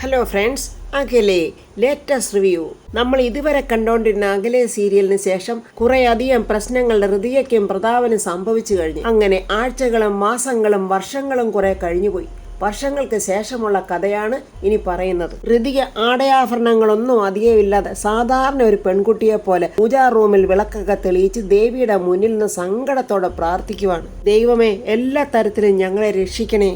Hello friends, അകലെ latest review. നമ്മൾ ഇതുവരെ കണ്ടുകൊണ്ടിരുന്ന അകലെ സീരിയലിന് ശേഷം കുറേയധികം പ്രശ്നങ്ങൾ ഹൃതികയ്ക്കും പ്രതാപനും സംഭവിച്ചു കഴിഞ്ഞു. അങ്ങനെ ആഴ്ചകളും മാസങ്ങളും വർഷങ്ങളും കുറെ കഴിഞ്ഞുപോയി. വർഷങ്ങൾക്ക് ശേഷമുള്ള കഥയാണ് ഇനി പറയുന്നത്. ഹൃതിക ആടയാഭരണങ്ങളൊന്നും അധികമില്ലാതെ സാധാരണ ഒരു പെൺകുട്ടിയെ പോലെ പൂജാ റൂമിൽ വിളക്കൊക്കെ തെളിയിച്ച് ദേവിയുടെ മുന്നിൽ നിന്ന് സങ്കടത്തോടെ പ്രാർത്ഥിക്കുവാണ്. ദൈവമേ, എല്ലാ തരത്തിലും ഞങ്ങളെ രക്ഷിക്കണേ.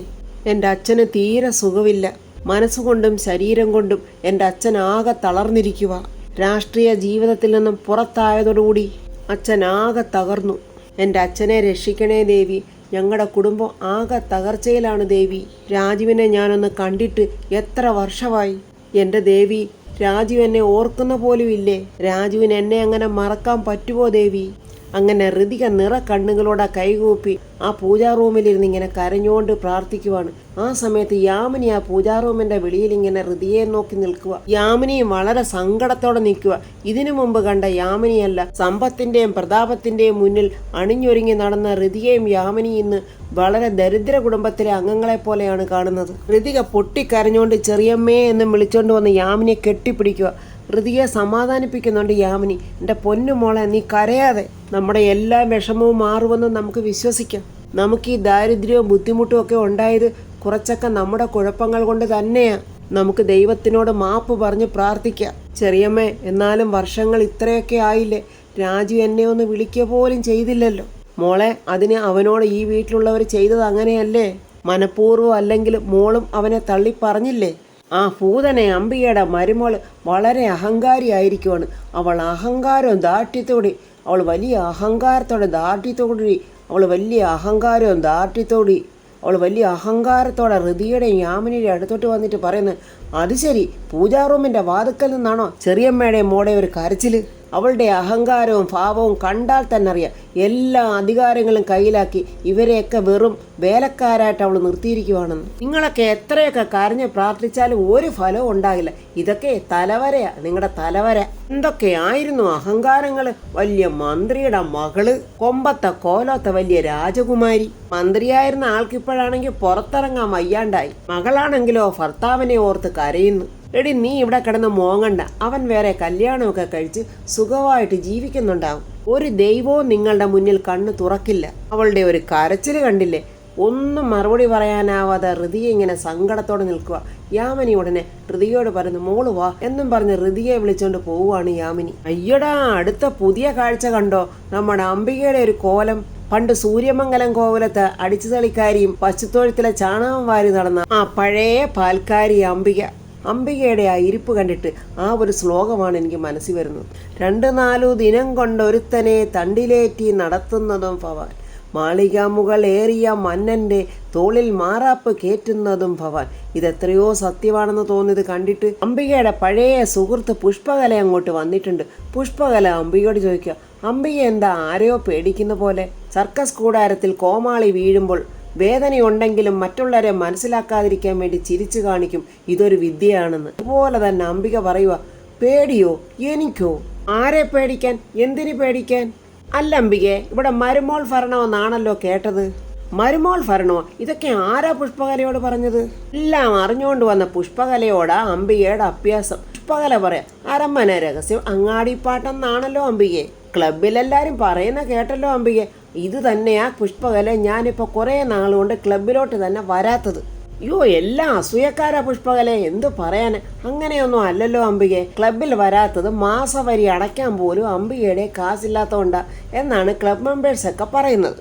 എൻ്റെ അച്ഛന് തീരെ സുഖമില്ല. മനസ്സുകൊണ്ടും ശരീരം കൊണ്ടും എൻ്റെ അച്ഛൻ ആകെ തളർന്നിരിക്കുക. രാഷ്ട്രീയ ജീവിതത്തിൽ നിന്നും പുറത്തായതോടുകൂടി അച്ഛൻ ആകെ തകർന്നു. എൻ്റെ അച്ഛനെ രക്ഷിക്കണേ ദേവി. ഞങ്ങളുടെ കുടുംബം ആകെ തകർച്ചയിലാണ് ദേവി. രാജുവിനെ ഞാനൊന്ന് കണ്ടിട്ട് എത്ര വർഷമായി. എൻ്റെ ദേവി, രാജു എന്നെ ഓർക്കുന്ന പോലും ഇല്ലേ? രാജുവിന് എന്നെ അങ്ങനെ മറക്കാൻ പറ്റുമോ ദേവി? അങ്ങനെ ഹൃതിക നിറ കണ്ണുകളോടെ കൈകൂപ്പി ആ പൂജാ റൂമിലിരുന്ന് ഇങ്ങനെ കരഞ്ഞുകൊണ്ട് പ്രാർത്ഥിക്കുവാണ്. ആ സമയത്ത് യാമിനി ആ പൂജാ റൂമിന്റെ വെളിയിൽ ഇങ്ങനെ ഹൃതിയെ നോക്കി നിൽക്കുക. യാമിനിയും വളരെ സങ്കടത്തോടെ നിൽക്കുക. ഇതിനു മുമ്പ് കണ്ട യാമിനിയല്ല. സമ്പത്തിന്റെയും പ്രതാപത്തിന്റെയും മുന്നിൽ അണിഞ്ഞൊരുങ്ങി നടന്ന ഹൃതിയെയും യാമിനി ഇന്ന് വളരെ ദരിദ്ര കുടുംബത്തിലെ അംഗങ്ങളെ പോലെയാണ് കാണുന്നത്. ഹൃതിക പൊട്ടിക്കരഞ്ഞുകൊണ്ട് ചെറിയമ്മേ എന്ന് വിളിച്ചോണ്ട് വന്ന് യാമിനിയെ കെട്ടിപ്പിടിക്കുക. ഹൃതിയെ സമാധാനിപ്പിക്കുന്നുണ്ട് യാമിനി. എൻ്റെ പൊന്നു മോളെ, നീ കരയാതെ. നമ്മുടെ എല്ലാ വിഷമവും മാറുമെന്ന് നമുക്ക് വിശ്വസിക്കാം. നമുക്ക് ഈ ദാരിദ്ര്യവും ബുദ്ധിമുട്ടും ഒക്കെ ഉണ്ടായത് കുറച്ചൊക്കെ നമ്മുടെ കുഴപ്പങ്ങൾ കൊണ്ട് തന്നെയാണ്. നമുക്ക് ദൈവത്തിനോട് മാപ്പ് പറഞ്ഞ് പ്രാർത്ഥിക്കാം. ചെറിയമ്മേ, എന്നാലും വർഷങ്ങൾ ഇത്രയൊക്കെ ആയില്ലേ? രാജു എന്നെ ഒന്ന് വിളിക്കുക പോലും ചെയ്തില്ലല്ലോ. മോളെ, അതിന് അവനോട് ഈ വീട്ടിലുള്ളവർ ചെയ്തത് അങ്ങനെയല്ലേ? മനഃപൂർവ്വം അല്ലെങ്കിൽ മോളും അവനെ തള്ളി പറഞ്ഞില്ലേ? ആ ഭൂതനെ അംബികയുടെ മരുമോൾ വളരെ അഹങ്കാരിയായിരിക്കുവാണ്. അവൾ അഹങ്കാരവും ദാർഢ്യത്തോടെ അവൾ വലിയ അഹങ്കാരത്തോടെ ഹൃതിയുടെ യാമിനിയുടെ അടുത്തോട്ട് വന്നിട്ട് പറയുന്നത്, അത് ശരി, പൂജാ റൂമിൻ്റെ വാതുക്കൽ നിന്നാണോ ചെറിയമ്മയുടെ മോടെ ഒരു കരച്ചിൽ? അവളുടെ അഹങ്കാരവും ഭാവവും കണ്ടാൽ തന്നെ അറിയാം. എല്ലാ അധികാരങ്ങളും കയ്യിലാക്കി ഇവരെയൊക്കെ വെറും വേലക്കാരായിട്ട് അവൾ നിർത്തിയിരിക്കുവാണെന്ന്. നിങ്ങളൊക്കെ എത്രയൊക്കെ കരഞ്ഞ് പ്രാർത്ഥിച്ചാലും ഒരു ഫലവും ഉണ്ടാകില്ല. ഇതൊക്കെ തലവരയാ, നിങ്ങളുടെ തലവര. എന്തൊക്കെയായിരുന്നു അഹങ്കാരങ്ങൾ! വലിയ മന്ത്രിയുടെ മകള്, കൊമ്പത്തെ കോലത്തെ വലിയ രാജകുമാരി. മന്ത്രിയായിരുന്ന ആൾക്കിപ്പോഴാണെങ്കിൽ പുറത്തിറങ്ങാൻ വയ്യാണ്ടായി. മകളാണെങ്കിലോ ഭർത്താവിനെ ഓർത്ത് കരയുന്നു. എടി, നീ ഇവിടെ കിടന്ന് മോങ്ങണ്ട. അവൻ വേറെ കല്യാണമൊക്കെ കഴിച്ച് സുഖമായിട്ട് ജീവിക്കുന്നുണ്ടാവും. ഒരു ദൈവവും നിങ്ങളുടെ മുന്നിൽ കണ്ണ് തുറക്കില്ല. അവളുടെ ഒരു കരച്ചിൽ കണ്ടില്ലേ? ഒന്നും മറുപടി പറയാനാവാതെ ഹൃതിയെ ഇങ്ങനെ സങ്കടത്തോടെ നിൽക്കുക. യാമിനി ഉടനെ ഹൃതിയോട് പറയുന്നു, മോള് വാ എന്നും പറഞ്ഞ് ഹൃതിയെ വിളിച്ചോണ്ട് പോവുകയാണ് യാമിനി. അയ്യടാ, അടുത്ത പുതിയ കാഴ്ച കണ്ടോ? നമ്മുടെ അംബികയുടെ ഒരു കോലം. പണ്ട് സൂര്യമംഗലം കോവിലത്ത് അടിച്ചുതളിക്കാരിയും പശുത്തൊഴുത്തിലെ ചാണകം വാരി നടന്ന ആ പഴയ പാൽക്കാരി അംബികയുടെ ആ ഇരിപ്പ് കണ്ടിട്ട് ആ ഒരു ശ്ലോകമാണ് എനിക്ക് മനസ്സിൽ വരുന്നത്. 2-4 ദിനം കൊണ്ടൊരുത്തനെ തണ്ടിലേറ്റി നടത്തുന്നതും ഭവാൻ, മാളികാമുകൾ ഏറിയ മന്നന്റെ തോളിൽ മാറാപ്പ് കേറ്റുന്നതും ഭവാൻ. ഇതെത്രയോ സത്യമാണെന്ന് തോന്നിയത് കണ്ടിട്ട് അംബികയുടെ പഴയ സുഹൃത്ത് പുഷ്പകല അങ്ങോട്ട് വന്നിട്ടുണ്ട്. പുഷ്പകല അംബികയോട് ചോദിക്കുക, അംബിക എന്താ ആരെയോ പേടിക്കുന്ന പോലെ? സർക്കസ് കൂടാരത്തിൽ കോമാളി വീഴുമ്പോൾ വേദനയുണ്ടെങ്കിലും മറ്റുള്ളവരെ മനസ്സിലാക്കാതിരിക്കാൻ വേണ്ടി ചിരിച്ചു കാണിക്കും. ഇതൊരു വിദ്യയാണെന്ന്. അതുപോലെ തന്നെ അംബിക പറയുക, പേടിയോ? എനിക്കോ? ആരെ പേടിക്കാൻ? എന്തിനു പേടിക്കാൻ? അല്ല അംബികെ, ഇവിടെ മരുമോൾ ഭരണമെന്നാണല്ലോ കേട്ടത്. മരുമോൾ ഭരണോ? ഇതൊക്കെ ആരാ പുഷ്പകലയോട് പറഞ്ഞത്? എല്ലാം അറിഞ്ഞുകൊണ്ട് വന്ന പുഷ്പകലയോടാ അംബികയുടെ അഭ്യാസം. പുഷ്പകല പറയാം, അരമന രഹസ്യം അങ്ങാടിപ്പാട്ടെന്നാണല്ലോ അംബികെ. ക്ലബിലെല്ലാരും പറയുന്ന കേട്ടല്ലോ അംബികെ. ഇത് തന്നെയാ പുഷ്പകല ഞാനിപ്പോൾ കുറേ നാളുകൊണ്ട് ക്ലബിലോട്ട് തന്നെ വരാത്തത്. അയ്യോ, എല്ലാം അസൂയക്കാരാ പുഷ്പകല. എന്ത് പറയാൻ? അങ്ങനെയൊന്നും അല്ലല്ലോ അംബികെ. ക്ലബിൽ വരാത്തത് മാസവരി അടയ്ക്കാൻ പോലും അംബികയുടെ കാശില്ലാത്തതുകൊണ്ടാ എന്നാണ് ക്ലബ് മെമ്പേഴ്സൊക്കെ പറയുന്നത്.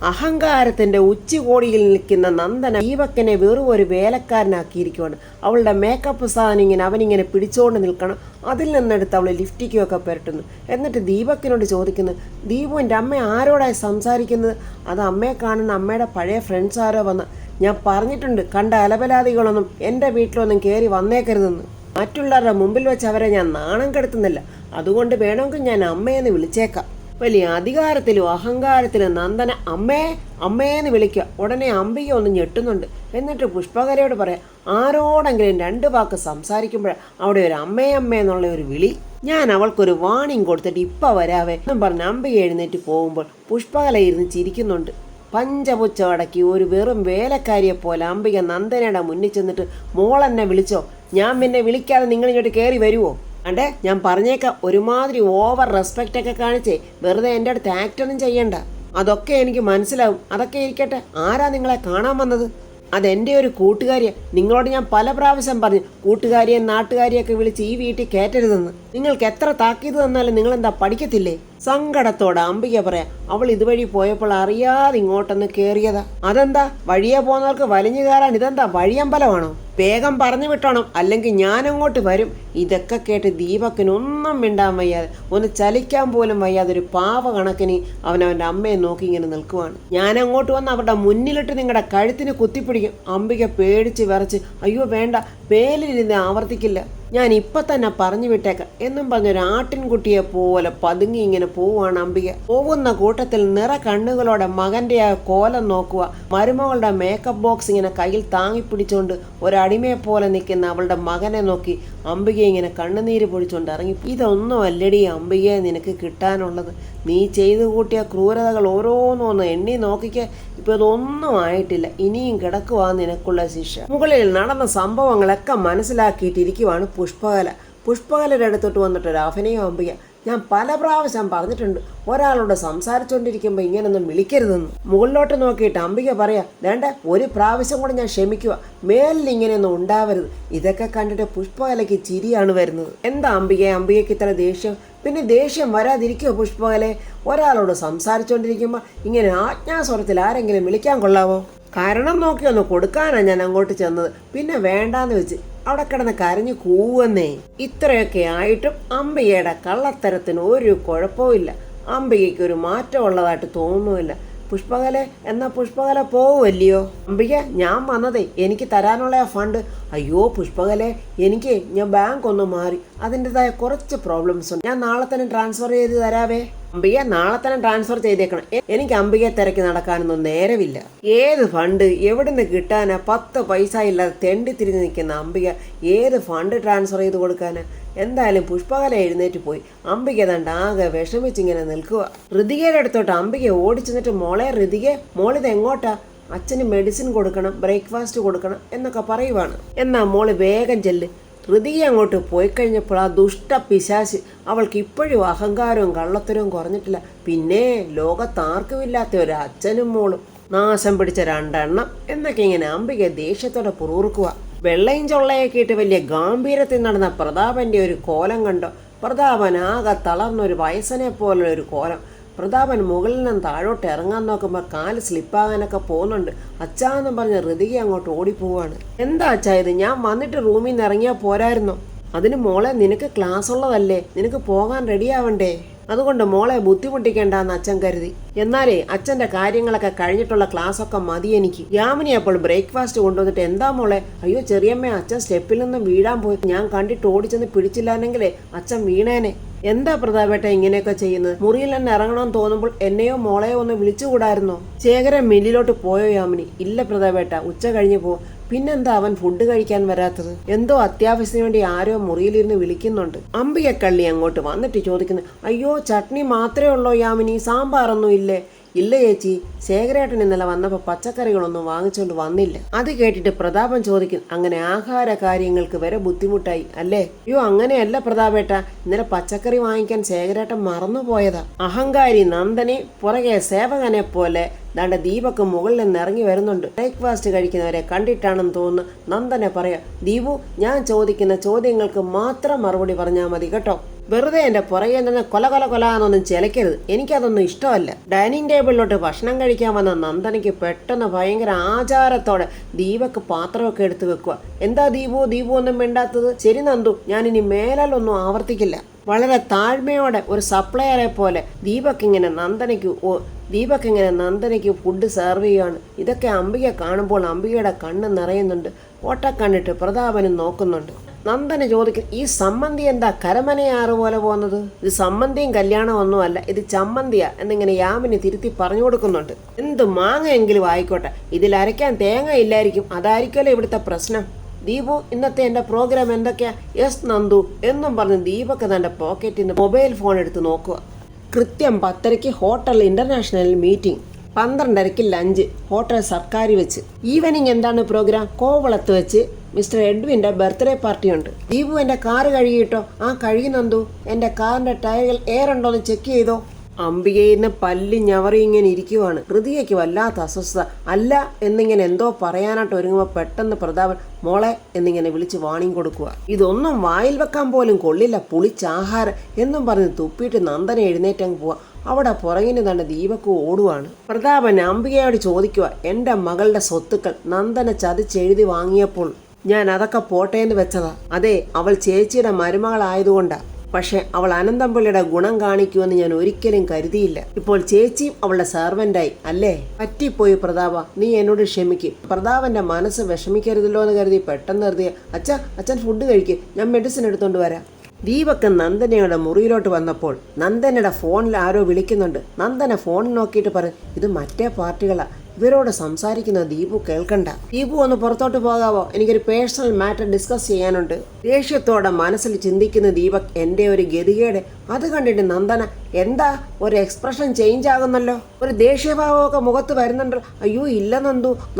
അഹങ്കാരത്തിന്റെ ഉച്ചകോടിയിൽ നിൽക്കുന്ന നന്ദന ദീപക്കിനെ വെറും ഒരു വേലക്കാരനാക്കിയിരിക്കുവാണ്. അവളുടെ മേക്കപ്പ് സാധനം അവനിങ്ങനെ പിടിച്ചുകൊണ്ട് നിൽക്കണം. അതിൽ നിന്നെടുത്ത് അവൾ ലിഫ്റ്റിക്കൊക്കെ പുരട്ടുന്നു. എന്നിട്ട് ദീപക്കിനോട് ചോദിക്കുന്നു, ദീപുവിൻ്റെ അമ്മ ആരോടായി സംസാരിക്കുന്നത്? അത് അമ്മയെ കാണുന്ന അമ്മയുടെ പഴയ ഫ്രണ്ട്സ് ആരോ വന്ന. ഞാൻ പറഞ്ഞിട്ടുണ്ട്, കണ്ട അലപലാദികളൊന്നും എൻ്റെ വീട്ടിലൊന്നും കയറി വന്നേക്കരുതെന്ന്. മറ്റുള്ളവരുടെ മുമ്പിൽ വെച്ച് അവരെ ഞാൻ നാണം കെടുത്തുന്നില്ല. അതുകൊണ്ട് വേണമെങ്കിൽ ഞാൻ അമ്മയെന്ന് വിളിച്ചേക്കാം. വലിയ അധികാരത്തിലും അഹങ്കാരത്തിലും നന്ദന അമ്മേന്ന് വിളിക്കുക. ഉടനെ അംബിക ഒന്ന് ഞെട്ടുന്നുണ്ട്. എന്നിട്ട് പുഷ്പകലയോട് പറയാം, ആരോടെങ്കിലും 2 വാക്ക് സംസാരിക്കുമ്പോഴാണ് അവിടെ ഒരു അമ്മയെന്നുള്ള ഒരു വിളി. ഞാൻ അവൾക്കൊരു വാണിംഗ് കൊടുത്തിട്ട് ഇപ്പം വരാവേ എന്നും പറഞ്ഞ് അംബിക എഴുന്നേറ്റ് പോകുമ്പോൾ പുഷ്പകല ഇരുന്ന് ചിരിക്കുന്നുണ്ട്. പഞ്ചപുച്ച അടക്കി ഒരു വെറും വേലക്കാരിയെ പോലെ അംബിക നന്ദനയുടെ മുന്നിൽ ചെന്നിട്ട്, മോളെന്നെ വിളിച്ചോ? ഞാൻ പിന്നെ വിളിക്കാതെ നിങ്ങൾ ഇങ്ങോട്ട് കയറി വരുമോ? അണ്ടേ ഞാൻ പറഞ്ഞേക്കാം, ഒരുമാതിരി ഓവർ റെസ്പെക്റ്റ് ഒക്കെ കാണിച്ചേ വെറുതെ എൻ്റെ അടുത്ത് ആക്ട് ഒന്നും ചെയ്യണ്ട. അതൊക്കെ എനിക്ക് മനസ്സിലാവും. അതൊക്കെ ഇരിക്കട്ടെ, ആരാ നിങ്ങളെ കാണാൻ വന്നത്? അതെൻ്റെ ഒരു കൂട്ടുകാരിയെ. നിങ്ങളോട് ഞാൻ പല പ്രാവശ്യം പറഞ്ഞു കൂട്ടുകാരിയെ നാട്ടുകാരിയൊക്കെ വിളിച്ച് ഈ വീട്ടിൽ കയറ്റരുതെന്ന്. നിങ്ങൾക്ക് എത്ര താക്കീത് തന്നാലും നിങ്ങളെന്താ പഠിക്കത്തില്ലേ? സങ്കടത്തോടെ അംബിക പറയാം, അവൾ ഇതുവഴി പോയപ്പോൾ അറിയാതെ ഇങ്ങോട്ടൊന്ന് കയറിയതാ. അതെന്താ വഴിയെ പോകുന്നവർക്ക് വലിഞ്ഞു കയറാൻ ഇതെന്താ വഴിയമ്പലമാണോ? വേഗം പറഞ്ഞു വിട്ടോണം, അല്ലെങ്കിൽ ഞാനങ്ങോട്ട് വരും. ഇതൊക്കെ കേട്ട് ദീപക്കിനൊന്നും മിണ്ടാൻ വയ്യാതെ, ഒന്ന് ചലിക്കാൻ പോലും വയ്യാതെ ഒരു പാവ കണക്കിന് അവനവൻ്റെ അമ്മയെ നോക്കി ഇങ്ങനെ നിൽക്കുവാണ്. ഞാനങ്ങോട്ട് വന്ന് അവരുടെ മുന്നിലിട്ട് നിങ്ങളുടെ കഴുത്തിന് കുത്തിപ്പിടിക്കും. അംബിക പേടിച്ച് വിറച്ച്, അയ്യോ വേണ്ട, പേലിരുന്ന് ആവർത്തിക്കില്ല, ഞാൻ ഇപ്പം തന്നെ പറഞ്ഞു വിട്ടേക്കാം എന്നും പറഞ്ഞൊരു ആട്ടിൻകുട്ടിയെ പോലെ പതുങ്ങി ഇങ്ങനെ പോവുകയാണ് അംബിക. പോകുന്ന കൂട്ടത്തിൽ നിറ കണ്ണുകളോടെ മകൻ്റെ ആ കോലം നോക്കുക. മരുമകളുടെ മേക്കപ്പ് ബോക്സ് ഇങ്ങനെ കയ്യിൽ താങ്ങിപ്പിടിച്ചുകൊണ്ട് ഒരടിമയെ പോലെ നിൽക്കുന്ന അവളുടെ മകനെ നോക്കി അംബിക ഇങ്ങനെ കണ്ണുനീര് പൊടിച്ചുകൊണ്ട് ഇറങ്ങി. ഇതൊന്നും അല്ലടി അംബികയെ നിനക്ക് കിട്ടാനുള്ളത്. നീ ചെയ്തു കൂട്ടിയ ക്രൂരതകൾ ഓരോന്നോന്ന് എണ്ണി നോക്കിക്ക്. ഇപ്പം ഇതൊന്നും ആയിട്ടില്ല, ഇനിയും കിടക്കുവാ നിനക്കുള്ള ശിക്ഷ. മുകളിൽ നടന്ന സംഭവങ്ങളൊക്കെ മനസ്സിലാക്കിയിട്ടിരിക്കുവാണ് പുഷ്പകലയുടെ അടുത്തോട്ട് വന്നിട്ടൊരു അഭിനയം അംബിക. ഞാൻ പല പ്രാവശ്യം പറഞ്ഞിട്ടുണ്ട്, ഒരാളോട് സംസാരിച്ചുകൊണ്ടിരിക്കുമ്പോൾ ഇങ്ങനൊന്നും വിളിക്കരുതെന്ന്. മുകളിലോട്ട് നോക്കിയിട്ട് അംബിക പറയാ, വേണ്ട ഒരു പ്രാവശ്യം കൂടെ ഞാൻ ക്ഷമിക്കുക, മേലിൽ ഇങ്ങനെയൊന്നും ഉണ്ടാവരുത്. ഇതൊക്കെ കണ്ടിട്ട് പുഷ്പകലയ്ക്ക് ചിരിയാണ് വരുന്നത്. എന്താ അംബികയ്ക്ക് ഇത്ര ദേഷ്യം? പിന്നെ ദേഷ്യം വരാതിരിക്കുമോ പുഷ്പകലെ? ഒരാളോട് സംസാരിച്ചുകൊണ്ടിരിക്കുമ്പോൾ ഇങ്ങനെ ആജ്ഞാസ്വരത്തിൽ ആരെങ്കിലും വിളിക്കാൻ കൊള്ളാവോ? കാരണം നോക്കി ഒന്ന് കൊടുക്കാനാണ് ഞാൻ അങ്ങോട്ട് ചെന്നത്, പിന്നെ വേണ്ടാന്ന് വെച്ച് അവിടെ കിടന്ന് കരഞ്ഞു കൂവെന്നേ. ഇത്രയൊക്കെ ആയിട്ടും അംബികയുടെ കള്ളത്തരത്തിന് ഒരു കുഴപ്പമില്ല. അംബികയ്ക്ക് ഒരു മാറ്റം ഉള്ളതായിട്ട് തോന്നുന്നില്ല. പുഷ്പകലെ എന്നാ പുഷ്പകല പോവുമല്ലയോ? അംബിക, ഞാൻ വന്നതേ എനിക്ക് തരാനുള്ള ആ ഫണ്ട്. അയ്യോ പുഷ്പകലെ, ഞാൻ ബാങ്ക് ഒന്ന് മാറി, അതിൻ്റെതായ കുറച്ച് പ്രോബ്ലംസ് ഉണ്ട്. ഞാൻ നാളെ തന്നെ ട്രാൻസ്ഫർ ചെയ്ത് തരാവേ. അംബിക, നാളെ തന്നെ ട്രാൻസ്ഫർ ചെയ്തേക്കണം. എനിക്ക് അംബികയെ തിരക്കി നടക്കാനൊന്നും നേരമില്ല. ഏത് ഫണ്ട് എവിടുന്ന് കിട്ടാനാ? 10 പൈസ ഇല്ലാതെ തെണ്ടി തിരിഞ്ഞ് നിൽക്കുന്ന അംബിക ഏത് ഫണ്ട് ട്രാൻസ്ഫർ ചെയ്ത് കൊടുക്കാനാ? എന്തായാലും പുഷ്പകല എഴുന്നേറ്റ് പോയി. അംബിക തണ്ട് ആകെ വിഷമിച്ചിങ്ങനെ നിൽക്കുക. ഋതികയുടെ അടുത്തോട്ട് അംബിക ഓടിച്ചെന്നിട്ട്, മോളെ ഋതികെ, മോളിത് എങ്ങോട്ടാ? അച്ഛന് മെഡിസിൻ കൊടുക്കണം, ബ്രേക്ക്ഫാസ്റ്റ് കൊടുക്കണം എന്നൊക്കെ പറയുവാണ്. എന്നാ മോള് വേഗം ചെല്ല്. ഋതിക അങ്ങോട്ട് പോയി കഴിഞ്ഞപ്പോൾ ആ ദുഷ്ട പിശാശ്, അവൾക്ക് ഇപ്പോഴും അഹങ്കാരവും കള്ളത്തരവും കുറഞ്ഞിട്ടില്ല. പിന്നെ ലോകത്താർക്കുമില്ലാത്ത ഒരു അച്ഛനും മോളും, നാശം പിടിച്ച 2 എണ്ണം എന്നൊക്കെ ഇങ്ങനെ അംബിക ദേഷ്യത്തോടെ പുറൂർക്കുക. വെള്ളയും ചൊള്ളയൊക്കെ ഇട്ട് വലിയ ഗാംഭീര്യത്തിൽ നടന്ന പ്രതാപൻ്റെ ഒരു കോലം കണ്ടോ? പ്രതാപൻ ആകെ തളർന്നൊരു വയസ്സനെ പോലൊരു കോലം. പ്രതാപൻ മുകളിൽ നിന്ന് താഴോട്ട് ഇറങ്ങാൻ നോക്കുമ്പോൾ കാല് സ്ലിപ്പാകാനൊക്കെ പോകുന്നുണ്ട്. അച്ഛാന്നും പറഞ്ഞ് ഋതിക അങ്ങോട്ട് ഓടിപ്പോവാണ്. എന്താ അച്ഛാ ഇത്? ഞാൻ വന്നിട്ട് റൂമിൽ നിന്ന് ഇറങ്ങിയാൽ പോരായിരുന്നോ? അതിന് മോളെ, നിനക്ക് ക്ലാസ് ഉള്ളതല്ലേ, നിനക്ക് പോകാൻ റെഡിയാവണ്ടേ? അതുകൊണ്ട് മോളെ ബുദ്ധിമുട്ടിക്കേണ്ടെന്ന് അച്ഛൻ കരുതി. എന്നാലേ അച്ഛൻ്റെ കാര്യങ്ങളൊക്കെ കഴിഞ്ഞിട്ടുള്ള ക്ലാസ്സൊക്കെ മതി എനിക്ക്. യാമിനി അപ്പോൾ ബ്രേക്ക്ഫാസ്റ്റ് കൊണ്ടുവന്നിട്ട്, എന്താ മോളെ? അയ്യോ ചെറിയമ്മ, അച്ഛൻ സ്റ്റെപ്പിൽ നിന്ന് വീഴാൻ പോയി. ഞാൻ കണ്ടിട്ട് ഓടിച്ചെന്ന് പിടിച്ചില്ലാന്നെങ്കിലേ അച്ഛൻ വീണേനെ. എന്താ പ്രതാപേട്ട ഇങ്ങനെയൊക്കെ ചെയ്യുന്നത്? മുറിയിൽ തന്നെ ഇറങ്ങണമെന്ന് തോന്നുമ്പോൾ എന്നെയോ മോളെയോ ഒന്ന് വിളിച്ചുകൂടായിരുന്നോ? ശേഖരൻ മില്ലിലോട്ട് പോയോ യാമിനി? ഇല്ല പ്രതാപേട്ട, ഉച്ച കഴിഞ്ഞ് പോ. പിന്നെന്താ അവൻ ഫുഡ് കഴിക്കാൻ വരാത്തത്? എന്തോ അത്യാവശ്യത്തിന് വേണ്ടി ആരോ മുറിയിലിരുന്ന് വിളിക്കുന്നുണ്ട്. അംബികക്കള്ളി അങ്ങോട്ട് വന്നിട്ട് ചോദിക്കുന്നു, അയ്യോ ചട്നി മാത്രമേ ഉള്ളോ യാമിനി, സാമ്പാറൊന്നും ഇല്ലേ? ഇല്ല ചേച്ചി, ശേഖരേട്ടൻ ഇന്നലെ വന്നപ്പോൾ പച്ചക്കറികളൊന്നും വാങ്ങിച്ചുകൊണ്ട് വന്നില്ല. അത് കേട്ടിട്ട് പ്രതാപൻ ചോദിക്കും, അങ്ങനെ ആഹാര കാര്യങ്ങൾക്ക് വരെ ബുദ്ധിമുട്ടായി അല്ലേ? അയ്യോ അങ്ങനെയല്ല പ്രതാപേട്ട, ഇന്നലെ പച്ചക്കറി വാങ്ങിക്കാൻ ശേഖരേട്ടൻ മറന്നുപോയതാ. അഹങ്കാരി നന്ദനെ പുറകെ സേവകനെ പോലെ ദാണ്ട ദീപക്ക് മുകളിൽ നിന്ന് ഇറങ്ങി വരുന്നുണ്ട്. ബ്രേക്ക്ഫാസ്റ്റ് കഴിക്കുന്നവരെ കണ്ടിട്ടാണെന്ന് തോന്നുന്നു. നന്ദനെ പറയാ, ദീപു, ഞാൻ ചോദിക്കുന്ന ചോദ്യങ്ങൾക്ക് മാത്രം മറുപടി പറഞ്ഞാൽ മതി കേട്ടോ. വെറുതെ എൻ്റെ പുറകെ നിന്ന് കൊല എന്നൊന്നും ചിലക്കരുത്, എനിക്കതൊന്നും ഇഷ്ടമല്ല. ഡൈനിങ് ടേബിളിലോട്ട് ഭക്ഷണം കഴിക്കാൻ വന്ന നന്ദനയ്ക്ക് പെട്ടെന്ന് ഭയങ്കര ആചാരത്തോടെ ദീപക്ക് പാത്രമൊക്കെ എടുത്തു വെക്കുക. എന്താ ദീപു ഒന്നും വേണ്ടാത്തത്? ശരി നന്ദു, ഞാനിനി മേലാലൊന്നും ആവർത്തിക്കില്ല. വളരെ താഴ്മയോടെ ഒരു സപ്ലയറെ പോലെ ദീപക് ഇങ്ങനെ നന്ദനയ്ക്ക് ഫുഡ് സെർവ് ചെയ്യുകയാണ്. ഇതൊക്കെ അംബിക കാണുമ്പോൾ അംബികയുടെ കണ്ണ് നിറയുന്നുണ്ട്. കണ്ടിട്ട് പ്രതാപനും നോക്കുന്നുണ്ട്. നന്ദന ചോദിക്കും, ഈ സമ്മന്തി എന്താ കരമനയാറ് പോലെ പോകുന്നത്? ഇത് സമ്മന്തിയും കല്യാണമൊന്നും അല്ല, ഇത് ചമ്മന്തിയാ എന്നിങ്ങനെ യാമിനി തിരുത്തി പറഞ്ഞു കൊടുക്കുന്നുണ്ട്. എന്ത് മാങ്ങയെങ്കിലും ആയിക്കോട്ടെ, ഇതിൽ അരയ്ക്കാൻ തേങ്ങ ഇല്ലായിരിക്കും, അതായിരിക്കുമല്ലോ ഇവിടുത്തെ പ്രശ്നം. ദീപു, ഇന്നത്തെ എൻ്റെ പ്രോഗ്രാം എന്തൊക്കെയാ? യെസ് നന്ദു എന്നും പറഞ്ഞ് ദീപക്ക് തൻ്റെ പോക്കറ്റിൽ നിന്ന് മൊബൈൽ ഫോൺ എടുത്ത് നോക്കുക. കൃത്യം 10:30 hotel international meeting, 12:30 lunch hotel Sarkari വെച്ച്. ഈവനിങ് എന്താണ് പ്രോഗ്രാം? കോവളത്ത് വെച്ച് മിസ്റ്റർ എഡ്വിൻ്റെ ബർത്ത്ഡേ പാർട്ടിയുണ്ട്. ദീപു എൻ്റെ കാറ് കഴുകിയിട്ടോ? ആ കഴുകി നന്ദു. എൻ്റെ കാറിൻ്റെ ടയറിൽ എയർ ഉണ്ടോ എന്ന് ചെക്ക് ചെയ്തോ? അംബികയിന്ന് പല്ലി ഞവറി ഇങ്ങനെ ഇരിക്കുവാണ്. ഹൃദയയ്ക്ക് വല്ലാത്ത അസ്വസ്ഥത. അല്ല എന്നിങ്ങനെ എന്തോ പറയാനായിട്ട് ഒരുങ്ങുമ്പോൾ പെട്ടെന്ന് പ്രതാപൻ മോളെ എന്നിങ്ങനെ വിളിച്ച് വാണിംഗ് കൊടുക്കുക. ഇതൊന്നും വായിൽ വെക്കാൻ പോലും കൊള്ളില്ല, പുളിച്ചാഹാരം എന്നും പറഞ്ഞ് തുപ്പിയിട്ട് നന്ദനെ എഴുന്നേറ്റങ്ങ് പോവാ. അവിടെ പുറകിന് തന്നെ ദീപക്ക് ഓടുവാണ്. പ്രതാപൻ അംബികയോട് ചോദിക്കുക, എൻ്റെ മകളുടെ സ്വത്തുക്കൾ നന്ദനെ ചതിച്ചെഴുതി വാങ്ങിയപ്പോൾ ഞാൻ അതൊക്കെ പോട്ടേന്ന് വെച്ചതാ. അതെ, അവൾ ചേച്ചിയുടെ മരുമകളായതുകൊണ്ടാ. പക്ഷെ അവൾ അനന്തംപിള്ളിയുടെ ഗുണം കാണിക്കുമെന്ന് ഞാൻ ഒരിക്കലും കരുതിയില്ല. ഇപ്പോൾ ചേച്ചിയും അവളുടെ സെർവൻ്റായി അല്ലേ? പറ്റിപ്പോയി പ്രതാപ, നീ എന്നോട് ക്ഷമിക്ക്. പ്രതാപന്റെ മനസ്സ് വിഷമിക്കരുതല്ലോ എന്ന് കരുതി പെട്ടെന്ന് കരുതിയ അച്ഛൻ ഫുഡ് കഴിക്ക്, ഞാൻ മെഡിസിൻ എടുത്തോണ്ട് വരാം. ദീപക്ക് നന്ദനയുടെ മുറിയിലോട്ട് വന്നപ്പോൾ നന്ദനയുടെ ഫോണിൽ ആരോ വിളിക്കുന്നുണ്ട്. നന്ദന ഫോണിൽ നോക്കിയിട്ട് പറയും, ഇത് മറ്റേ പാർട്ടികളാ, ഇവരോട് സംസാരിക്കുന്ന ദീപു കേൾക്കണ്ട. ദീപു ഒന്ന് പുറത്തോട്ട് പോകാവോ, എനിക്കൊരു പേഴ്സണൽ മാറ്റർ ഡിസ്കസ് ചെയ്യാനുണ്ട്. ദേഷ്യത്തോടെ മനസ്സിൽ ചിന്തിക്കുന്ന ദീപക് എൻ്റെ ഒരു ഗതികേട് അത് കണ്ടിട്ട് നന്ദന എന്താ ഒരു എക്സ്പ്രഷൻ ചേഞ്ച് ആകുന്നല്ലോ, ഒരു ദേഷ്യഭാവമൊക്കെ മുഖത്ത് വരുന്നുണ്ടല്ലോ. അയ്യോ ഇല്ല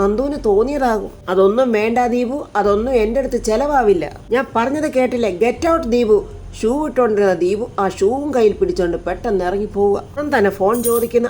നന്ദുവിന് തോന്നിയതാകും. അതൊന്നും വേണ്ട ദീപു, അതൊന്നും എൻ്റെ അടുത്ത് ചെലവാവില്ല. ഞാൻ പറഞ്ഞത് കേട്ടില്ലേ, ഗെറ്റ് ഔട്ട് ദീപു. ഷൂ ഇട്ടുകൊണ്ടിരുന്ന ദീപു ആ ഷൂവും കയ്യിൽ പിടിച്ചോണ്ട് പെട്ടെന്ന് ഇറങ്ങി പോവുക. നന്ദന ഫോൺ ചോദിക്കുന്ന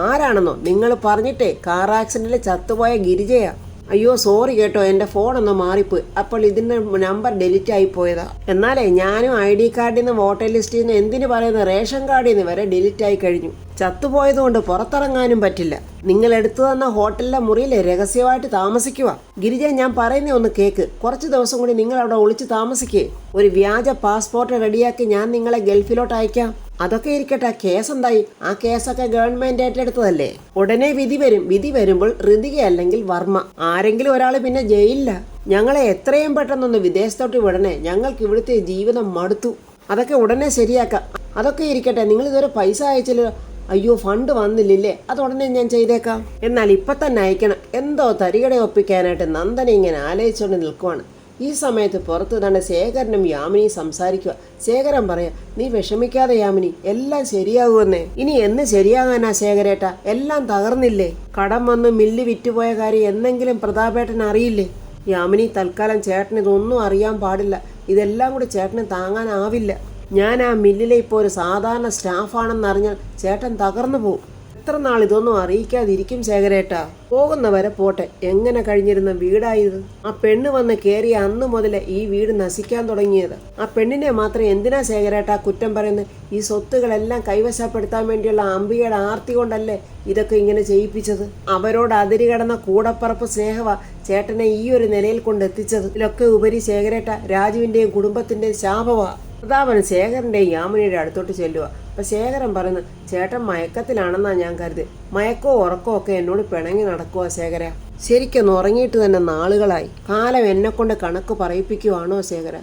ആരാണെന്നോ? നിങ്ങൾ പറഞ്ഞിട്ടേ കാർ ആക്സിഡന്റിൽ ചത്തുപോയ ഗിരിജയാ. അയ്യോ സോറി കേട്ടോ, എൻ്റെ ഫോണൊന്ന് മാറിപ്പോയി. അപ്പോൾ ഇതിൻ്റെ നമ്പർ ഡിലീറ്റ് ആയി പോയതാ. എന്നാലേ ഞാനും ID കാർഡിൽ നിന്ന് വോട്ടർ ലിസ്റ്റിൽ നിന്ന് എന്തിനു പറയുന്ന റേഷൻ കാർഡിൽ നിന്ന് വരെ ഡിലീറ്റ് ആയി കഴിഞ്ഞു. ചത്തുപോയതുകൊണ്ട് പുറത്തിറങ്ങാനും പറ്റില്ല. നിങ്ങൾ എടുത്തു തന്ന ഹോട്ടലിലെ മുറിയിൽ രഹസ്യമായിട്ട് താമസിക്കുക. ഗിരിജ, ഞാൻ പറയുന്നേ ഒന്ന് കേക്ക്. കുറച്ച് ദിവസം കൂടി നിങ്ങൾ അവിടെ ഒളിച്ച് താമസിക്കേ. ഒരു വ്യാജ പാസ്പോർട്ട് റെഡിയാക്കി ഞാൻ നിങ്ങളെ ഗൾഫിലോട്ട് അയക്കാം. അതൊക്കെ ഇരിക്കട്ടെ, കേസ് എന്തായി? ആ കേസൊക്കെ ഗവൺമെന്റ് ഏറ്റെടുത്തതല്ലേ. ഉടനെ വിധി വരും. വിധി വരുമ്പോൾ ഋതിക അല്ലെങ്കിൽ വർമ്മ ആരെങ്കിലും ഒരാൾ പിന്നെ ജയിലില്ല. ഞങ്ങളെ എത്രയും പെട്ടെന്നൊന്ന് വിദേശത്തോട്ട് വിടണേ, ഞങ്ങൾക്ക് ഇവിടുത്തെ ജീവിതം മടുത്തു. അതൊക്കെ ഉടനെ ശരിയാക്കാം. അതൊക്കെ ഇരിക്കട്ടെ, നിങ്ങൾ ഇതുവരെ പൈസ അയച്ചല്ലോ. അയ്യോ ഫണ്ട് വന്നില്ലേ, അത് ഉടനെ ഞാൻ ചെയ്തേക്കാം. എന്നാൽ ഇപ്പം തന്നെ അയക്കണം. എന്തോ തരികട ഒപ്പിക്കാനായിട്ട് നന്ദന ഇങ്ങനെ ആലോചിച്ചുകൊണ്ട് നിൽക്കുവാണ്. ഈ സമയത്ത് പുറത്ത് തന്നെ ശേഖരനും യാമിനിയും സംസാരിക്കുക. ശേഖരൻ പറയാം, നീ വിഷമിക്കാതെ യാമിനി, എല്ലാം ശരിയാകുമെന്നേ. ഇനി എന്ന് ശരിയാകാനാ ശേഖരേട്ടാ? എല്ലാം തകർന്നില്ലേ? കടം വന്ന് മില്ല് വിറ്റുപോയ കാര്യം എന്നെങ്കിലും പ്രതാപേട്ടൻ അറിയില്ലേ? യാമിനി, തൽക്കാലം ചേട്ടന് ഇതൊന്നും അറിയാൻ പാടില്ല. ഇതെല്ലാം കൂടി ചേട്ടന് താങ്ങാനാവില്ല. ഞാൻ ആ മില്ലിലെ ഇപ്പോൾ ഒരു സാധാരണ സ്റ്റാഫാണെന്നറിഞ്ഞാൽ ചേട്ടൻ തകർന്നു പോകും. എത്ര നാൾ ഇതൊന്നും അറിയിക്കാതിരിക്കും ശേഖരേട്ടാ? പോകുന്നവരെ പോട്ടെ, എങ്ങനെ കഴിഞ്ഞിരുന്ന വീടായത്. ആ പെണ്ണ് വന്ന് കയറിയ അന്ന് മുതലേ ഈ വീട് നശിക്കാൻ തുടങ്ങിയത്. ആ പെണ്ണിനെ മാത്രം എന്തിനാ ശേഖരേട്ടാ കുറ്റം പറയുന്നത്? ഈ സ്വത്തുകളെല്ലാം കൈവശപ്പെടുത്താൻ വേണ്ടിയുള്ള അംബികയുടെ ആർത്തി കൊണ്ടല്ലേ ഇതൊക്കെ ഇങ്ങനെ ചെയ്യിപ്പിച്ചത്? അവരോട് അതിരി കിടന്ന കൂടപ്പറപ്പ് സ്നേഹവാ ചേട്ടനെ ഈ ഒരു നിലയിൽ കൊണ്ടെത്തിച്ചത്. ഇതിലൊക്കെ ഉപരി ശേഖരേട്ട രാജുവിൻ്റെയും കുടുംബത്തിൻ്റെയും ശാപവാ. പ്രതാപൻ ശേഖരൻ്റെയും യാമിനിയുടെ അടുത്തോട്ട് ചെല്ലുക. അപ്പം ശേഖരൻ പറയുന്നു, ചേട്ടൻ മയക്കത്തിലാണെന്നാണ് ഞാൻ കരുതി. മയക്കോ ഉറക്കോ ഒക്കെ എന്നോട് പിണങ്ങി നടക്കുക ശേഖര. ശരിക്കൊന്ന് ഉറങ്ങിയിട്ട് തന്നെ നാളുകളായി. കാലം എന്നെക്കൊണ്ട് കണക്ക് പറയിപ്പിക്കുവാണോ ശേഖര?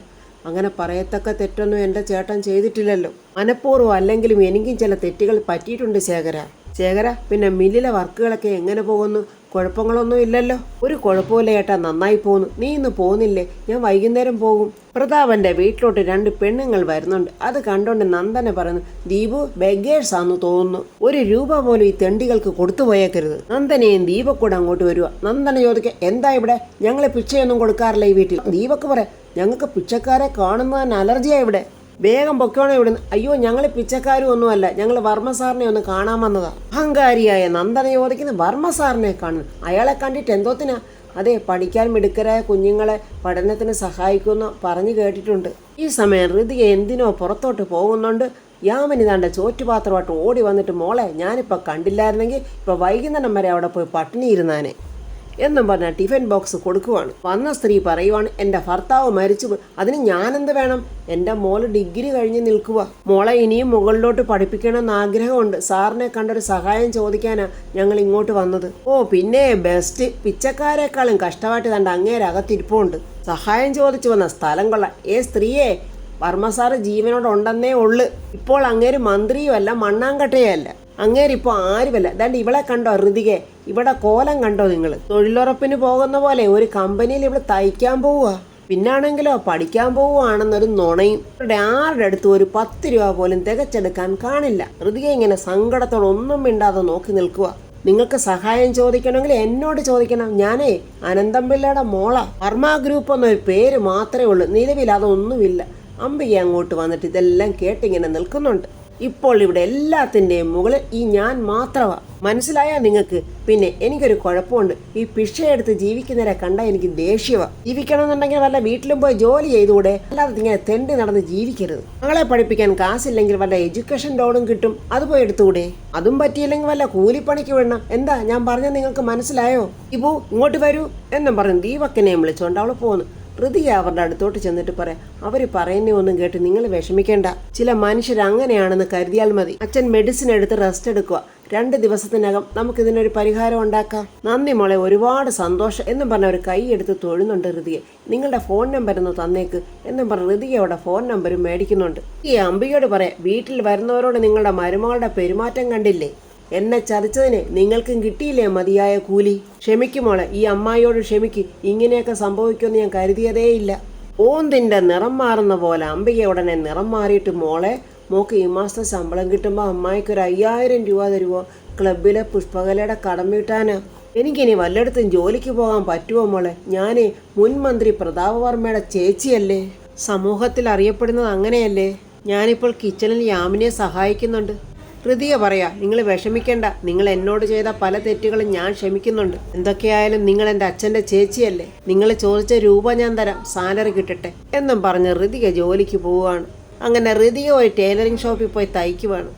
അങ്ങനെ പറയത്തക്ക തെറ്റൊന്നും എൻ്റെ ചേട്ടൻ ചെയ്തിട്ടില്ലല്ലോ. മനഃപൂർവ്വം അല്ലെങ്കിലും എനിക്കും ചില തെറ്റുകൾ പറ്റിയിട്ടുണ്ട് ശേഖര. പിന്നെ മില്ലിലെ വർക്കുകളൊക്കെ എങ്ങനെ പോകുന്നു? കുഴപ്പങ്ങളൊന്നും ഇല്ലല്ലോ? ഒരു കുഴപ്പമില്ല ചേട്ടാ, നന്നായി പോകുന്നു. നീ ഇന്ന് പോകുന്നില്ലേ? ഞാൻ വൈകുന്നേരം പോകും. പ്രതാപന്റെ വീട്ടിലോട്ട് 2 പെണ്ണുങ്ങൾ വരുന്നുണ്ട്. അത് കണ്ടോണ്ട് നന്ദന പറയുന്നു, ദീപു ബെഗേഴ്സ് ആണെന്ന് തോന്നുന്നു. 1 രൂപ പോലും ഈ തെണ്ടികൾക്ക് കൊടുത്തു പോയേക്കരുത്. നന്ദനയും ദീപക്കൂടെ അങ്ങോട്ട് വരുക. നന്ദന ചോദിക്കുക, എന്താ ഇവിടെ? ഞങ്ങളെ പിച്ചയൊന്നും കൊടുക്കാറില്ല ഈ വീട്ടിൽ. ദീപക്ക് പറയാം, ഞങ്ങൾക്ക് പിച്ചക്കാരെ കാണുന്നതിന് അലർജിയാ ഇവിടെ. വേഗം പൊക്കോണോ ഇവിടുന്ന്. അയ്യോ ഞങ്ങൾ പിച്ചക്കാരും ഒന്നുമല്ല, ഞങ്ങൾ വർമ്മ സാറിനെ ഒന്ന് കാണാൻ വന്നതാ. അഹങ്കാരിയായ നന്ദന ചോദിക്കുന്ന വർമ്മ സാറിനെ കാണുന്നു. അയാളെ കണ്ടിട്ട് എന്തോത്തിനാ? അതെ, പഠിക്കാൻ മിടുക്കരായ കുഞ്ഞുങ്ങളെ പഠനത്തിന് സഹായിക്കുമെന്ന് പറഞ്ഞു കേട്ടിട്ടുണ്ട്. ഈ സമയം ഋതിക എന്തിനോ പുറത്തോട്ട് പോകുന്നുണ്ട്. യാമിനി താണ്ട ചോറ്റുപാത്രമായിട്ട് ഓടി വന്നിട്ട്, മോളെ ഞാനിപ്പോൾ കണ്ടില്ലായിരുന്നെങ്കിൽ ഇപ്പോൾ വൈകുന്നേരം വരെ അവിടെ പോയി പട്ടിണി ഇരുന്നാനെ എന്നും പറഞ്ഞാൽ ടിഫിൻ ബോക്സ് കൊടുക്കുവാണ്. വന്ന സ്ത്രീ പറയുവാണ്, എൻ്റെ ഭർത്താവ് മരിച്ചു, അതിന് ഞാനെന്ത് വേണം? എൻ്റെ മോള് ഡിഗ്രി കഴിഞ്ഞ് നിൽക്കുക. മോളെ ഇനിയും മുകളിലോട്ട് പഠിപ്പിക്കണമെന്ന് ആഗ്രഹമുണ്ട്. സാറിനെ കണ്ടൊരു സഹായം ചോദിക്കാനാ ഞങ്ങൾ ഇങ്ങോട്ട് വന്നത്. ഓ പിന്നെ ബെസ്റ്റ്, പിച്ചക്കാരെക്കാളും കഷ്ടമായിട്ട് തൻ്റെ അങ്ങേരകത്തിരിപ്പുണ്ട്. സഹായം ചോദിച്ചു വന്ന സ്ഥലം കൊള്ളാം. സ്ത്രീയെ, വർമ്മ സാറ് ജീവനോടുണ്ടെന്നേ ഉള്ളു. ഇപ്പോൾ അങ്ങേര് മന്ത്രിയുമല്ല മണ്ണാങ്കട്ടയല്ല. അങ്ങേരിപ്പോൾ ആരുമല്ല. ദാണ്ട് ഇവളെ കണ്ടോ ഋതികെ? ഇവിടെ കോലം കണ്ടോ നിങ്ങൾ? തൊഴിലുറപ്പിന് പോകുന്ന പോലെ ഒരു കമ്പനിയിൽ ഇവിടെ തയ്ക്കാൻ പോവുക. പിന്നാണെങ്കിലോ പഠിക്കാൻ പോവുകയാണെന്നൊരു നുണയും. ഇവിടെ ആരുടെ അടുത്ത് ഒരു 10 രൂപ പോലും തികച്ചെടുക്കാൻ കാണില്ല. ഋതിക ഇങ്ങനെ സങ്കടത്തോടെ ഒന്നും മിണ്ടാതെ നോക്കി നിൽക്കുക. നിങ്ങൾക്ക് സഹായം ചോദിക്കണമെങ്കിൽ എന്നോട് ചോദിക്കണം. ഞാനേ അനന്തം പിള്ളയുടെ മോള. വർമ്മ ഗ്രൂപ്പ് എന്നൊരു പേര് മാത്രമേ ഉള്ളൂ, നിലവിൽ അതൊന്നുമില്ല. അംബിക അങ്ങോട്ട് വന്നിട്ട് ഇതെല്ലാം കേട്ടിങ്ങനെ നിൽക്കുന്നുണ്ട്. ഇപ്പോൾ ഇവിടെ എല്ലാത്തിൻ്റെയും മുകളിൽ ഈ ഞാൻ മാത്രമാ. മനസ്സിലായാ നിങ്ങൾക്ക്? പിന്നെ എനിക്കൊരു കുഴപ്പമുണ്ട്. ഈ പിഷയെടുത്ത് ജീവിക്കുന്നവരെ കണ്ടാൽ എനിക്ക് ദേഷ്യവാ. ജീവിക്കണമെന്നുണ്ടെങ്കിൽ വല്ല വീട്ടിലും പോയി ജോലി ചെയ്തുകൂടെ? അല്ലാതെ ഇങ്ങനെ തെണ്ടി നടന്ന് ജീവിക്കരുത്. മകളെ പഠിപ്പിക്കാൻ കാശില്ലെങ്കിൽ വല്ല എഡ്യൂക്കേഷൻ ലോണും കിട്ടും, അത് പോയി എടുത്തുകൂടെ? അതും പറ്റിയില്ലെങ്കിൽ വല്ല കൂലിപ്പണിക്ക് വിടണം. എന്താ ഞാൻ പറഞ്ഞത് നിങ്ങൾക്ക് മനസ്സിലായോ? ഇപ്പോ ഇങ്ങോട്ട് വരൂ എന്നും പറഞ്ഞു ദീപക്കിനെയും വിളിച്ചുകൊണ്ട് അവൾ പോന്നു. ഹൃതിക അവരുടെ അടുത്തോട്ട് ചെന്നിട്ട് പറയാം, അവർ പറയുന്ന ഒന്നും കേട്ട് നിങ്ങൾ വിഷമിക്കേണ്ട. ചില മനുഷ്യർ അങ്ങനെയാണെന്ന് കരുതിയാൽ മതി. അച്ഛൻ മെഡിസിൻ എടുത്ത് റെസ്റ്റ് എടുക്കുക. 2 ദിവസത്തിനകം നമുക്കിതിനൊരു പരിഹാരം ഉണ്ടാക്കാം. നന്ദി മോളെ, ഒരുപാട് സന്തോഷം എന്നും പറഞ്ഞ ഒരു കൈ എടുത്ത് തൊഴുന്നുണ്ട് ഹൃതിക. നിങ്ങളുടെ ഫോൺ നമ്പർ ഒന്ന് തന്നേക്ക് എന്നും പറഞ്ഞ് ഹൃതികയുടെ ഫോൺ നമ്പരും മേടിക്കുന്നുണ്ട്. ഈ അംബികയോട് പറയാം, വീട്ടിൽ വരുന്നവരോട് നിങ്ങളുടെ മരുമകളുടെ പെരുമാറ്റം കണ്ടില്ലേ? എന്നെ ചതിച്ചതിന് നിങ്ങൾക്കും കിട്ടിയില്ലേ മതിയായ കൂലി? ക്ഷമിക്കുമോളെ, ഈ അമ്മായിയോട് ക്ഷമിക്ക്. ഇങ്ങനെയൊക്കെ സംഭവിക്കുമെന്ന് ഞാൻ കരുതിയതേയില്ല. ഓന്തിൻ്റെ നിറം മാറുന്ന പോലെ അംബിക ഉടനെ നിറം മാറിയിട്ട്, മോക്ക് ഈ മാസത്തെ ശമ്പളം കിട്ടുമ്പോൾ അമ്മായിക്ക് ഒരു 5000 രൂപ തരുമോ? ക്ലബിലെ പുഷ്പകലയുടെ കടം വീട്ടാനാ. എനിക്കിനി വല്ലയിടത്തും ജോലിക്ക് പോകാൻ പറ്റുമോ മോളെ? ഞാൻ മുൻ മന്ത്രി പ്രതാപവർമ്മയുടെ ചേച്ചിയല്ലേ? സമൂഹത്തിൽ അറിയപ്പെടുന്നത് അങ്ങനെയല്ലേ? ഞാനിപ്പോൾ കിച്ചണിൽ യാമിനെ സഹായിക്കുന്നുണ്ട്. ഹൃതിക പറയാ, നിങ്ങൾ വിഷമിക്കേണ്ട. നിങ്ങൾ എന്നോട് ചെയ്ത പല തെറ്റുകളും ഞാൻ ക്ഷമിക്കുന്നുണ്ട്. എന്തൊക്കെയായാലും നിങ്ങൾ എൻ്റെ അച്ഛൻ്റെ ചേച്ചിയല്ലേ. നിങ്ങൾ ചോദിച്ച രൂപ ഞാൻ തരാം, സാലറി കിട്ടട്ടെ എന്നും പറഞ്ഞ് ഹൃതിക ജോലിക്ക് പോവുകയാണ്. അങ്ങനെ ഹൃതിക ഒരു ടൈലറിംഗ് ഷോപ്പിൽ പോയി തയ്ക്കുവാണ്.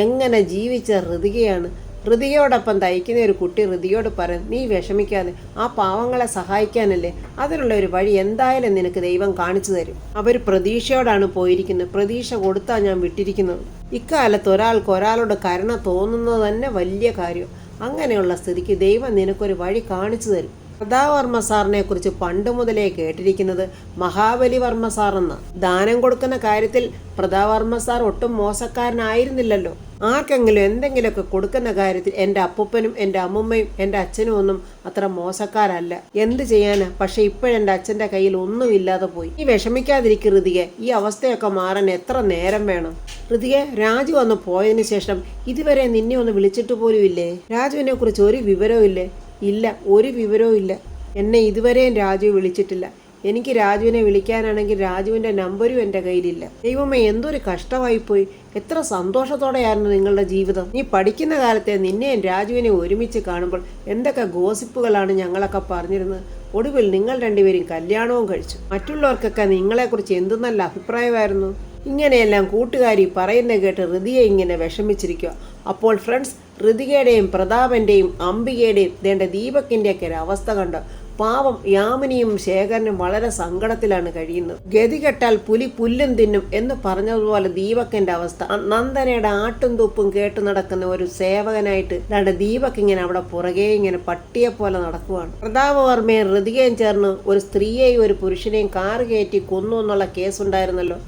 എങ്ങനെ ജീവിച്ച ഹൃതികയാണ്. ഹൃതികയോടൊപ്പം തയ്ക്കുന്ന ഒരു കുട്ടി ഹൃതികയോട് പറയും, നീ വിഷമിക്കാതെ, ആ പാവങ്ങളെ സഹായിക്കാനല്ലേ, അതിനുള്ള ഒരു വഴി എന്തായാലും നിനക്ക് ദൈവം കാണിച്ചു തരും. അവർ പ്രതീക്ഷയോടാണ് പോയിരിക്കുന്നത്. പ്രതീക്ഷ കൊടുത്താ ഞാൻ വിട്ടിരിക്കുന്നത്. ഇക്കാലത്ത് ഒരാൾക്ക് ഒരാളോട് കരുണ തോന്നുന്നത് തന്നെ വലിയ കാര്യം. അങ്ങനെയുള്ള സ്ഥിതിക്ക് ദൈവം നിനക്കൊരു വഴി കാണിച്ചു തരും. പ്രതാപവർമ്മ സാറിനെ കുറിച്ച് പണ്ട് മുതലേ കേട്ടിരിക്കുന്നത് മഹാബലി വർമ്മ സാർ എന്ന. ദാനം കൊടുക്കുന്ന കാര്യത്തിൽ പ്രതാപവർമ്മ സാർ ഒട്ടും മോശക്കാരനായിരുന്നില്ലല്ലോ. ആർക്കെങ്കിലും എന്തെങ്കിലുമൊക്കെ കൊടുക്കുന്ന കാര്യത്തിൽ എൻ്റെ അപ്പൂപ്പനും എൻ്റെ അമ്മുമ്മയും എൻ്റെ അച്ഛനും ഒന്നും അത്ര മോശക്കാരല്ല. എന്ത് ചെയ്യാനാ? പക്ഷെ ഇപ്പോഴെൻ്റെ അച്ഛൻ്റെ കയ്യിൽ ഒന്നുമില്ലാതെ പോയി. ഈ വിഷമിക്കാതിരിക്കും ഹൃതികെ. ഈ അവസ്ഥയൊക്കെ മാറാൻ എത്ര നേരം വേണം? ഹൃതികെ, രാജു വന്ന് പോയതിന് ശേഷം ഇതുവരെ നിന്നെ ഒന്ന് വിളിച്ചിട്ട് പോലും ഇല്ലേ? രാജുവിനെ കുറിച്ച് ഒരു വിവരവും ഇല്ലേ? ഇല്ല, ഒരു വിവരവും ഇല്ല. എന്നെ ഇതുവരെയും രാജു വിളിച്ചിട്ടില്ല. എനിക്ക് രാജുവിനെ വിളിക്കാനാണെങ്കിൽ രാജുവിൻ്റെ നമ്പരും എൻ്റെ കയ്യിലില്ല. ദൈവമേ, എന്തൊരു കഷ്ടമായിപ്പോയി. എത്ര സന്തോഷത്തോടെയായിരുന്നു നിങ്ങളുടെ ജീവിതം. നീ പഠിക്കുന്ന കാലത്തെ നിന്നെയും രാജുവിനെ ഒരുമിച്ച് കാണുമ്പോൾ എന്തൊക്കെ ഗോസിപ്പുകളാണ് ഞങ്ങളൊക്കെ പറഞ്ഞിരുന്നത്. ഒടുവിൽ നിങ്ങൾ രണ്ടുപേരും കല്യാണവും കഴിച്ചു. മറ്റുള്ളവർക്കൊക്കെ നിങ്ങളെക്കുറിച്ച് എന്ത് നല്ല അഭിപ്രായമായിരുന്നു. ഇങ്ങനെയെല്ലാം കൂട്ടുകാരി പറയുന്ന കേട്ട് ഹൃതിക ഇങ്ങനെ വിഷമിച്ചിരിക്കുക. അപ്പോൾ ഫ്രണ്ട്സ്, ഹൃതികയുടെയും പ്രതാപൻ്റെയും അംബികയുടെയും ദേണ്ട ദീപക്കിൻ്റെയൊക്കെ ഒരു അവസ്ഥ കണ്ട് പാവം യാമിനിയും ശേഖരനും വളരെ സങ്കടത്തിലാണ് കഴിയുന്നത്. ഗതി കെട്ടാൽ പുലി പുല്ലും തിന്നും എന്ന് പറഞ്ഞതുപോലെ ദീപക്കിന്റെ അവസ്ഥ. നന്ദനയുടെ ആട്ടും തുപ്പും കേട്ടു നടക്കുന്ന ഒരു സേവകനായിട്ട് ദീപക് ഇങ്ങനെ അവിടെ പുറകെ ഇങ്ങനെ പട്ടിയെ പോലെ നടക്കുവാണ്. പ്രതാപവർമ്മയും ഹൃതികയും ചേർന്ന് ഒരു സ്ത്രീയെയും ഒരു പുരുഷനെയും കാറ് കയറ്റി കൊന്നു എന്നുള്ള കേസുണ്ടായിരുന്നല്ലോ.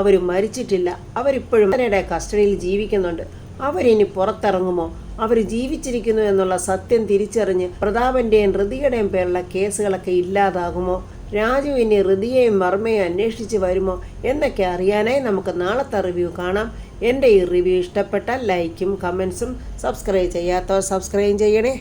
അവർ മരിച്ചിട്ടില്ല. അവരിപ്പോഴും നന്ദനയുടെ കസ്റ്റഡിയിൽ ജീവിക്കുന്നുണ്ട്. അവരിനി പുറത്തിറങ്ങുമോ? അവർ ജീവിച്ചിരിക്കുന്നു എന്നുള്ള സത്യം തിരിച്ചറിഞ്ഞ് പ്രതാപന്റെയും ഹൃതികയുടെയും പേരുള്ള കേസുകളൊക്കെ ഇല്ലാതാകുമോ? രാജു ഇനി ഹൃതിയെയും വർമ്മയും അന്വേഷിച്ച് വരുമോ എന്നൊക്കെ അറിയാനായി നമുക്ക് നാളത്തെ റിവ്യൂ കാണാം. എൻ്റെ ഈ റിവ്യൂ ഇഷ്ടപ്പെട്ടാൽ ലൈക്കും കമൻസും, സബ്സ്ക്രൈബ് ചെയ്യാത്തവർ സബ്സ്ക്രൈബ് ചെയ്യണേ.